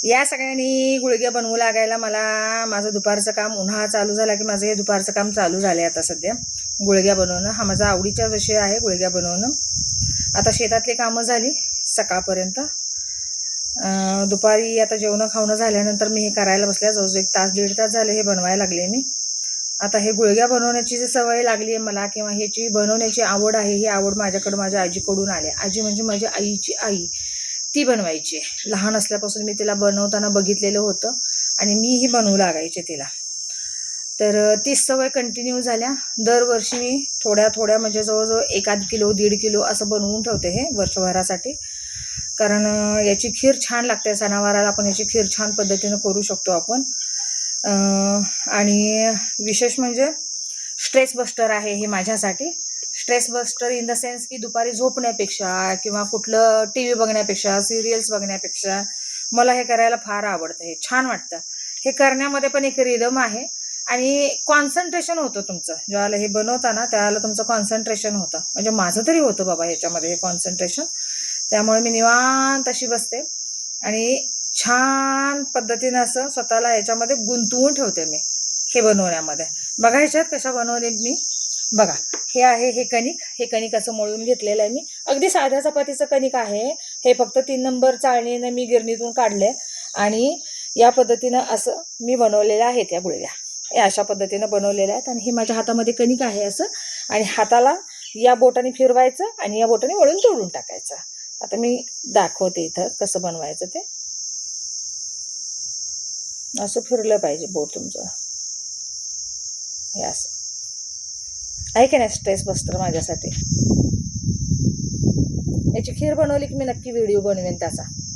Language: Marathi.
या सगळ्यांनी गुळगे बनवू लागायला. मला माझं दुपारचं काम, उन्हाळा चालू झाला की माझं हे दुपारचं काम चालू झालं आहे आता सध्या. गुळग्या बनवणं हा माझा आवडीचा विषय आहे, गुळग्या बनवणं. आता शेतातली कामं झाली सकाळपर्यंत. दुपारी आता जेवणं खावणं झाल्यानंतर मी हे करायला बसल्या. जवळजवळ 1 तास 1.5 तास झाले हे बनवायला लागले मी. आता हे गुळग्या बनवण्याची जी सवय लागली आहे मला, किंवा ह्याची बनवण्याची आवड आहे, ही आवड माझ्याकडं माझ्या आजीकडून आली. आजी म्हणजे माझ्या आईची आई, ती बनवायची. लहान असल्यापासून मी तिला बनवताना बघितलेलं होतं आणि मीही बनवू लागायचे तिला. तर तीच सवय कंटिन्यू झाल्या. दरवर्षी मी थोड्या म्हणजे जवळजवळ 1 किलो 1.5 किलो असं बनवून ठेवते हे वर्षभरासाठी. कारण याची खीर छान लागते. सणावाराला आपण याची खीर छान पद्धतीनं करू शकतो आपण. आणि विशेष म्हणजे स्ट्रेस बस्टर आहे हे माझ्यासाठी. Stress buster in the sense की दुपारी झोपण्यापेक्षा किंवा कुठलं टी व्ही बघण्यापेक्षा, सिरियल्स बघण्यापेक्षा मला हे करायला फार आवडतं. हे छान वाटतं. हे करण्यामध्ये पण एक रिदम आहे आणि कॉन्सन्ट्रेशन होतं तुमचं. ज्यावेळेला हे बनवताना त्यावेळेला तुमचं कॉन्सन्ट्रेशन होतं. म्हणजे माझं तरी होतं बाबा ह्याच्यामध्ये हे कॉन्सन्ट्रेशन. त्यामुळे मी निवांत अशी बसते आणि छान पद्धतीनं असं स्वतःला याच्यामध्ये गुंतवून ठेवते मी हे बनवण्यामध्ये. बघा ह्याच्यात कशा बनवले मी. बघा हे आहे हे कणिक. हे कणिक असं मळून घेतलेलं आहे मी. अगदी साध्या चपातीचं कणिक आहे हे. फक्त 3 नंबर चाळणीनं मी गिरणीतून काढले आणि या पद्धतीनं असं मी बनवलेलं आहे त्या गुळग्या. हे अशा पद्धतीनं बनवलेल्या आहेत. आणि हे माझ्या हातामध्ये कणिक आहे असं, आणि हाताला या बोटाने फिरवायचं आणि या बोटाने वळून तोडून टाकायचं. आता मी दाखवते इथं कसं बनवायचं ते. असं फिरलं पाहिजे बोट तुमचं. हे असं आहे की नाही स्ट्रेस बस्टर माझ्यासाठी. याची खीर बनवली की मी नक्की व्हिडिओ बनवेन त्याचा.